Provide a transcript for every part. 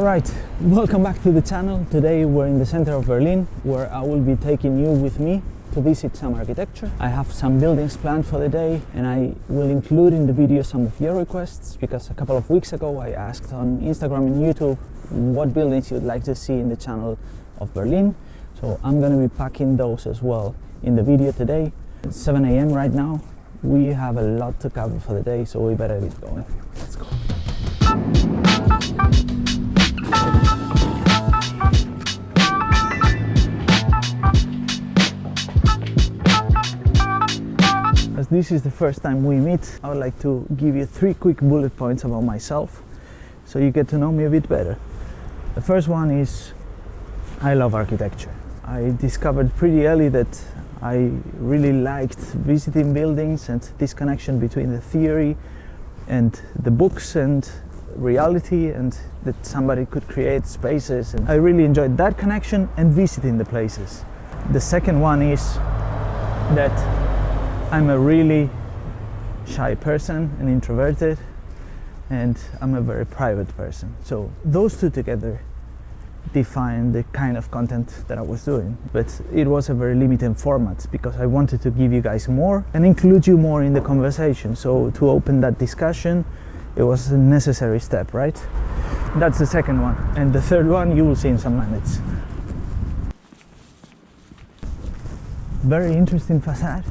Alright, welcome back to the channel. Today we're in the center of Berlin, where I will be taking you with me to visit some architecture. I have some buildings planned for the day, and I will include in the video some of your requests, because a couple of weeks ago I asked on Instagram and YouTube what buildings you'd like to see in the channel of Berlin. So I'm going to be packing those as well in the video today. It's 7 a.m. right now. We have a lot to cover for the day, so we better get going. Let's go. As this is the first time we meet, I would like to give you 3 quick bullet points about myself, so you get to know me a bit better. The first one is I love architecture. I discovered pretty early that I really liked visiting buildings and this connection between the theory and the books and reality, and that somebody could create spaces, and I really enjoyed that connection and visiting the places. The second one is that I'm a really shy person and introverted, and I'm a very private person. So those two together define the kind of content that I was doing. But it was a very limited format because I wanted to give you guys more and include you more in the conversation. So to open that discussion, it was a necessary step, right? That's the second one. And the third one you will see in some minutes. Very interesting facade.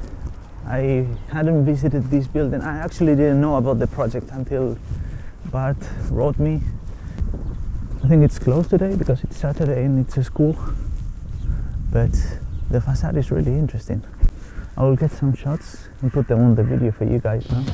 I hadn't visited this building. I actually didn't know about the project until Bart wrote me. I think it's closed today because it's Saturday and it's a school. But the facade is really interesting. I will get some shots and put them on the video for you guys now.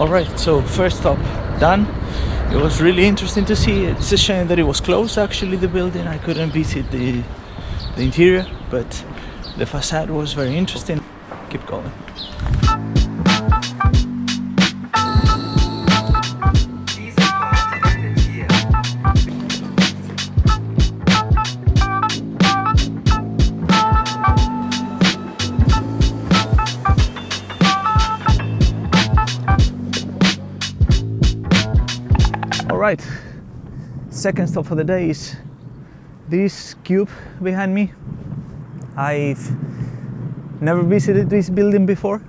Alright, so first stop done. It was really interesting to see. It's a shame that it was closed, actually, the building. I couldn't visit the interior, but the facade was very interesting. Keep going. Alright, second stop for the day is this cube behind me. I've never visited this building before.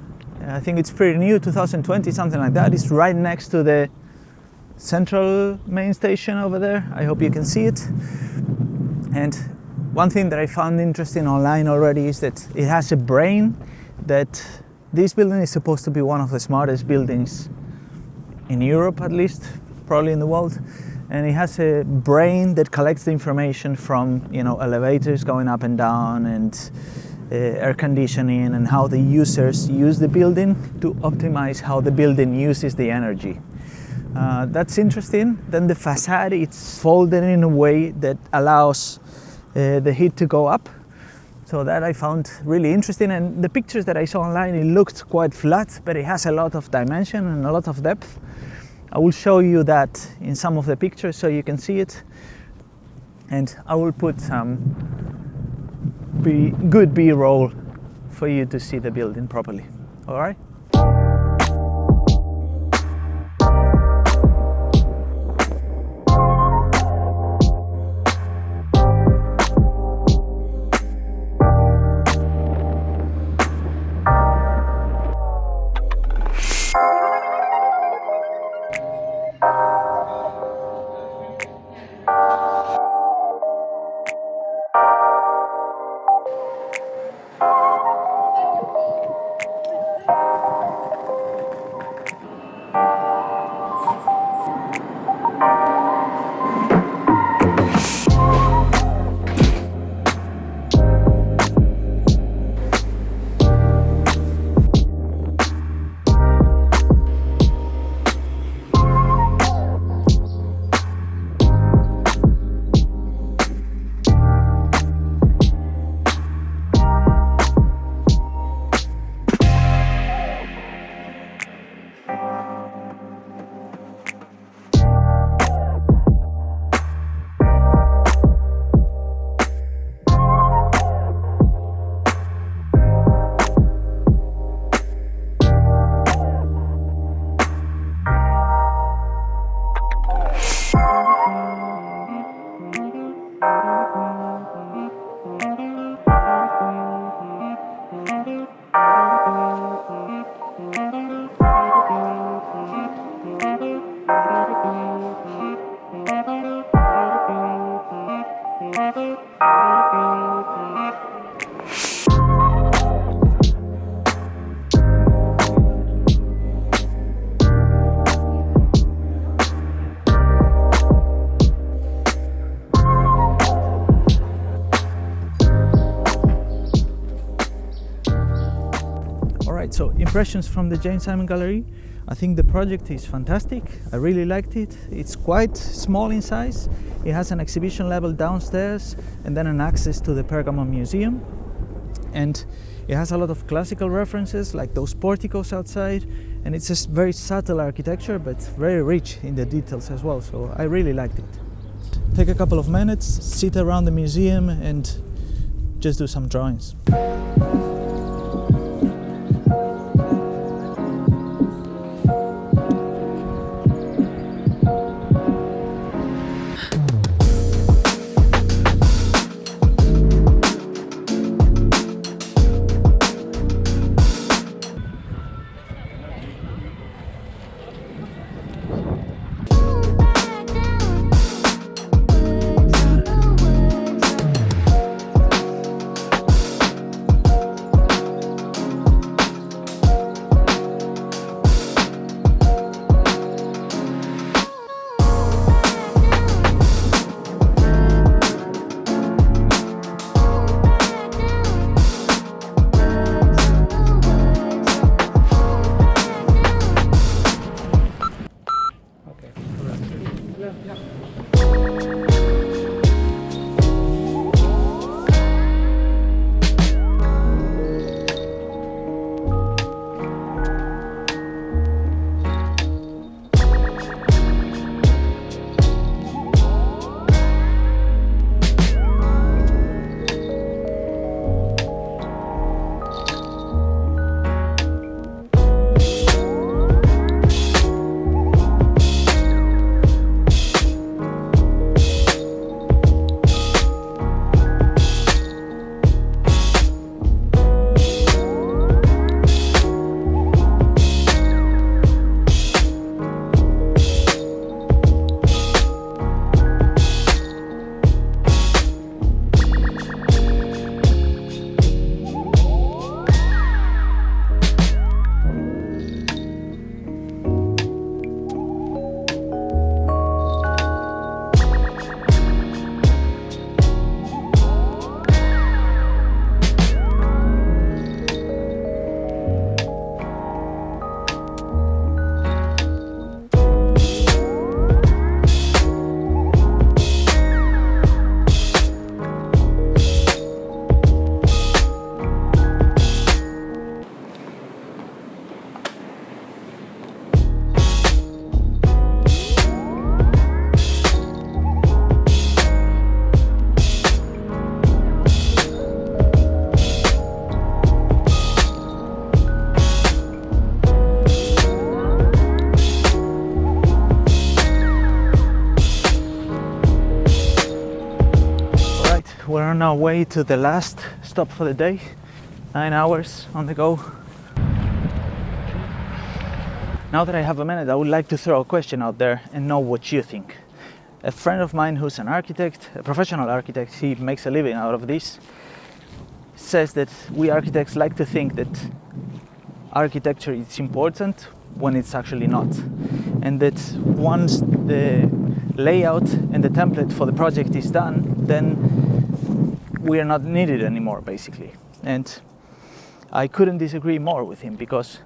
I think it's pretty new, 2020, something like that. It's right next to the central main station over there. I hope you can see it. And one thing that I found interesting online already is that it has a brain, that this building is supposed to be one of the smartest buildings in Europe, at least. Probably in the world, and it has a brain that collects the information from, elevators going up and down, and air conditioning, and how the users use the building to optimize how the building uses the energy. That's interesting. Then the facade, it's folded in a way that allows the heat to go up. So that I found really interesting, and the pictures that I saw online, it looked quite flat, but it has a lot of dimension and a lot of depth. I will show you that in some of the pictures so you can see it, and I will put some good B-roll for you to see the building properly. All right? Right, so impressions from the Jane Simon Gallery. I think the project is fantastic. I really liked it. It's quite small in size. It has an exhibition level downstairs and then an access to the Pergamon Museum. And it has a lot of classical references like those porticos outside, and it's a very subtle architecture but very rich in the details as well, so I really liked it. Take a couple of minutes, sit around the museum and just do some drawings. We're on our way to the last stop for the day. 9 hours on the go. Now that I have a minute, I would like to throw a question out there and know what you think. A friend of mine who's an architect, a professional architect, he makes a living out of this, says that we architects like to think that architecture is important when it's actually not. And that once the layout and the template for the project is done, then we are not needed anymore, basically. And I couldn't disagree more with him, because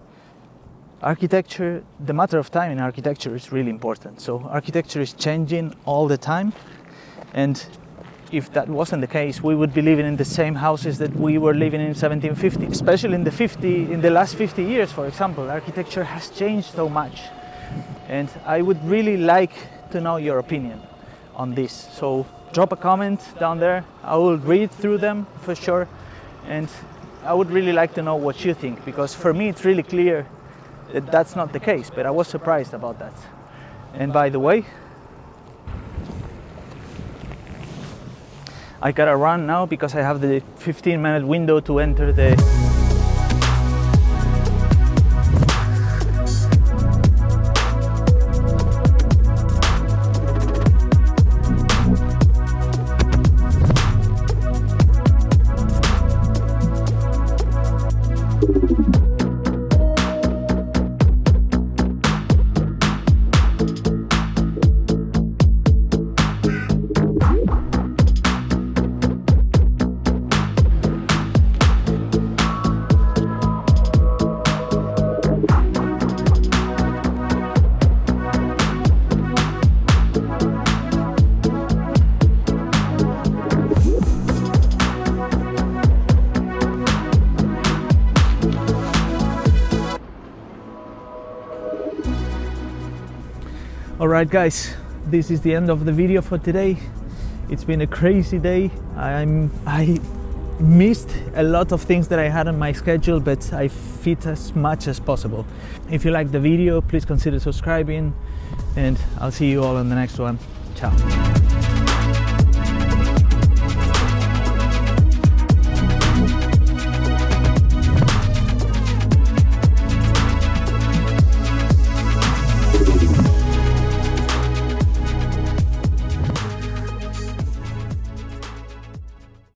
architecture, the matter of time in architecture is really important. So architecture is changing all the time, and if that wasn't the case, we would be living in the same houses that we were living in 1750. Especially in the last 50 years, for example, architecture has changed so much. And I would really like to know your opinion on this. So drop a comment down there. I will read through them for sure. And I would really like to know what you think, because for me it's really clear that that's not the case, but I was surprised about that. And by the way, I gotta run now because I have the 15-minute window to enter the Alright guys, this is the end of the video for today. It's been a crazy day. I missed a lot of things that I had on my schedule, but I fit as much as possible. If you like the video, please consider subscribing, and I'll see you all on the next one. Ciao.